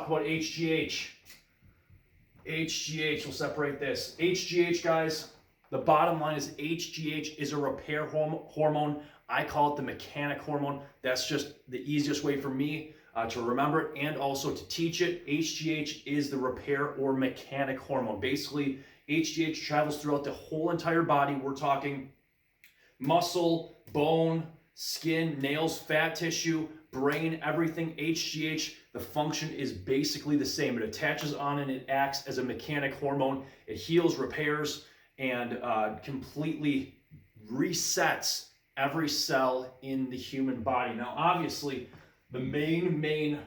about HGH. HGH, we'll separate this. HGH, guys, the bottom line is HGH is a repair hormone. I call it the mechanic hormone. That's just the easiest way for me to remember it and also to teach it. HGH is the repair or mechanic hormone. Basically, HGH travels throughout the whole entire body. We're talking muscle, bone, skin, nails, fat tissue, brain, everything. HGH, the function is basically the same. It attaches on and it acts as a mechanic hormone. It heals, repairs, and completely resets every cell in the human body. Now, obviously, the main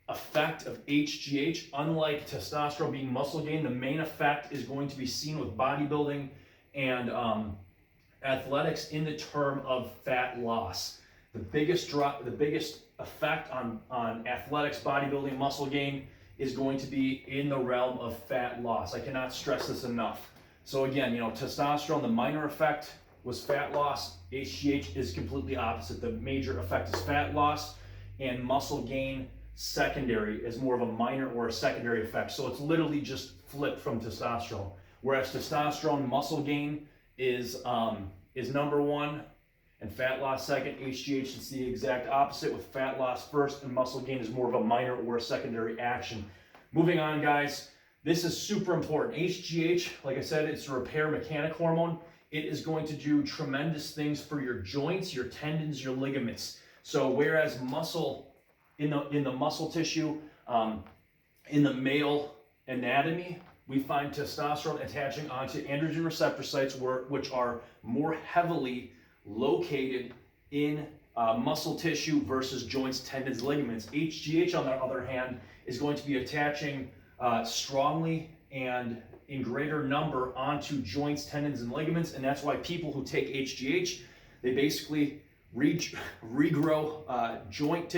effect of HGH, unlike testosterone being muscle gain, the main effect is going to be seen with bodybuilding and athletics in the term of fat loss. The biggest effect on athletics, bodybuilding, muscle gain is going to be in the realm of fat loss. I cannot stress this enough. So again, testosterone, the minor effect was fat loss. HGH is completely opposite. The major effect is fat loss, and muscle gain secondary is more of a minor or a secondary effect. So it's literally just flipped from testosterone. Whereas testosterone, muscle gain is number one and fat loss second. HGH is the exact opposite, with fat loss first and muscle gain is more of a minor or a secondary action. Moving on, guys, this is super important. HGH, like I said, it's a repair mechanic hormone. It is going to do tremendous things for your joints, your tendons, your ligaments. So whereas muscle, in the muscle tissue, in the male anatomy, we find testosterone attaching onto androgen receptor sites, which are more heavily located in muscle tissue versus joints, tendons, ligaments. HGH, on the other hand, is going to be attaching strongly and in greater number onto joints, tendons, and ligaments, and that's why people who take HGH, they basically regrow joint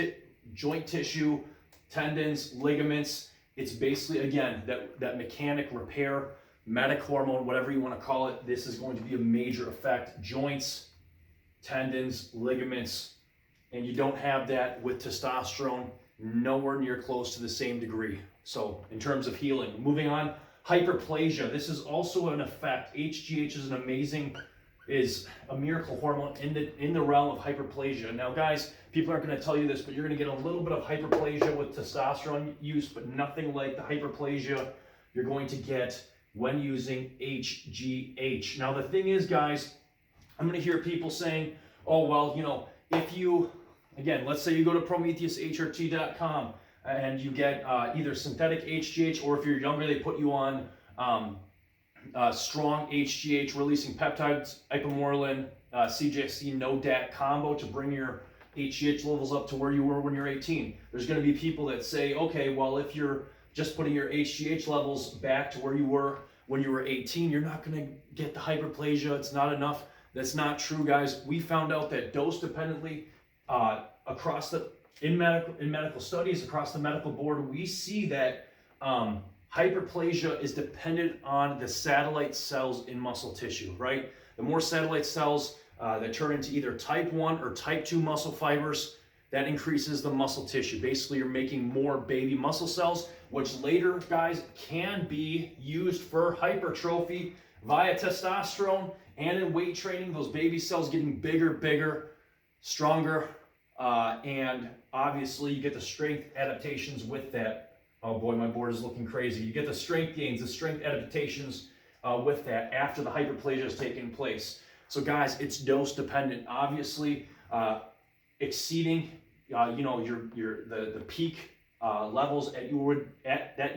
tissue, tendons, ligaments. It's basically, again, that mechanic repair, medic hormone, whatever you want to call it. This is going to be a major effect. Joints, tendons, ligaments, and you don't have that with testosterone, nowhere near close to the same degree. So in terms of healing, moving on, hyperplasia. This is also an effect. HGH is a miracle hormone in the realm of hyperplasia. Now, guys, people aren't going to tell you this, but you're going to get a little bit of hyperplasia with testosterone use, but nothing like the hyperplasia you're going to get when using HGH. Now, the thing is, guys, I'm going to hear people saying, oh, well, if you, again, let's say you go to PrometheusHRT.com and you get either synthetic HGH, or if you're younger, they put you on strong HGH releasing peptides, ipamorelin, CJC, no DAT combo to bring your HGH levels up to where you were when you're 18. There's going to be people that say, okay, well, if you're just putting your HGH levels back to where you were when you were 18, you're not going to get the hyperplasia. It's not enough. That's not true, guys. We found out that dose dependently in medical studies across the medical board, we see that hyperplasia is dependent on the satellite cells in muscle tissue, right? The more satellite cells that turn into either type 1 or type 2 muscle fibers, that increases the muscle tissue. Basically, you're making more baby muscle cells, which later, guys, can be used for hypertrophy via testosterone and in weight training. Those baby cells getting bigger, stronger, and obviously you get the strength adaptations with that. Oh boy, my board is looking crazy. You get the strength gains, the strength adaptations with that after the hyperplasia has taken place. So guys, it's dose dependent. Obviously, exceeding the peak levels that you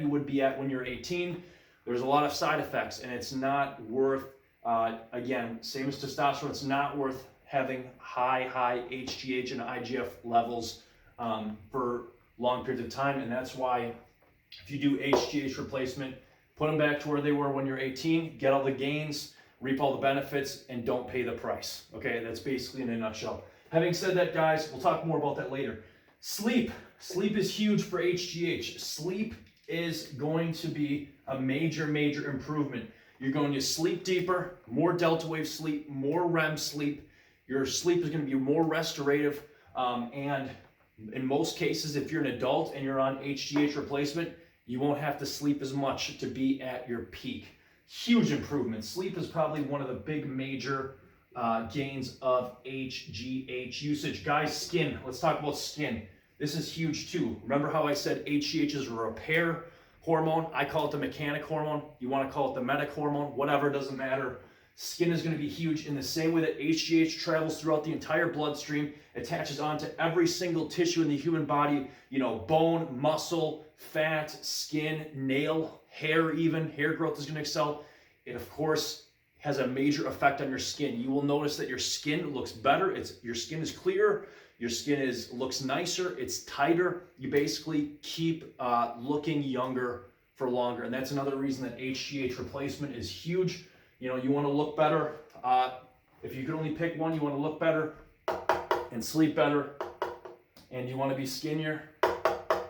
would be at when you're 18. There's a lot of side effects, and it's not worth. Again, same as testosterone, it's not worth having high HGH and IGF levels for long periods of time, and that's why if you do HGH replacement, put them back to where they were when you're 18, get all the gains, reap all the benefits, and don't pay the price. Okay, that's basically in a nutshell. Having said that, guys, we'll talk more about that later. Sleep is huge for HGH. Sleep is going to be a major improvement. You're going to sleep deeper, more delta wave sleep, more REM sleep. Your sleep is going to be more restorative, and In most cases, if you're an adult and you're on HGH replacement, you won't have to sleep as much to be at your peak. Huge improvement. Sleep is probably one of the big major gains of HGH usage. Guys, skin. Let's talk about skin. This is huge too. Remember how I said HGH is a repair hormone? I call it the mechanic hormone. You want to call it the medic hormone, whatever, doesn't matter. Skin is going to be huge in the same way that HGH travels throughout the entire bloodstream, attaches onto every single tissue in the human body, you know, bone, muscle, fat, skin, nail, hair even. Hair growth is going to excel. It, of course, has a major effect on your skin. You will notice that your skin looks better. Your skin is clearer. Your skin looks nicer. It's tighter. You basically keep looking younger for longer. And that's another reason that HGH replacement is huge. You know, you want to look better. If you could only pick one, you want to look better and sleep better, and you want to be skinnier,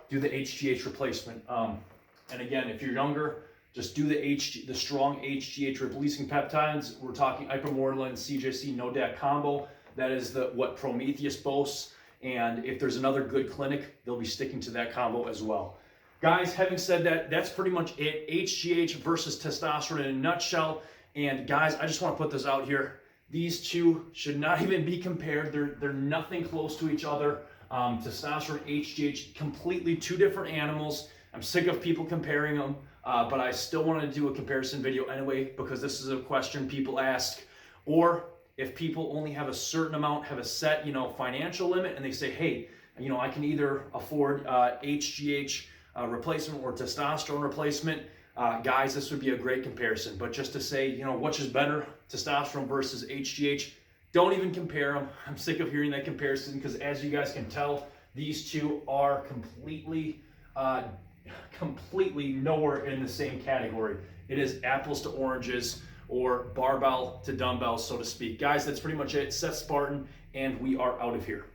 do the HGH replacement. And again, if you're younger, just do the strong HGH releasing peptides. We're talking ipamorelin, CJC, NODAC combo. That is what Prometheus boasts. And if there's another good clinic, they'll be sticking to that combo as well. Guys, having said that, that's pretty much it. HGH versus testosterone in a nutshell. And guys, I just want to put this out here. These two should not even be compared. They're nothing close to each other. Testosterone, HGH, completely two different animals. I'm sick of people comparing them, but I still wanted to do a comparison video anyway, because this is a question people ask. Or if people only have a certain amount, have a set, financial limit, and they say, hey, I can either afford HGH replacement or testosterone replacement. Guys, this would be a great comparison. But just to say, which is better, testosterone versus HGH, don't even compare them. I'm sick of hearing that comparison, because as you guys can tell, these two are completely nowhere in the same category. It is apples to oranges, or barbell to dumbbell, so to speak. Guys, that's pretty much it. Seth Spartan, and we are out of here.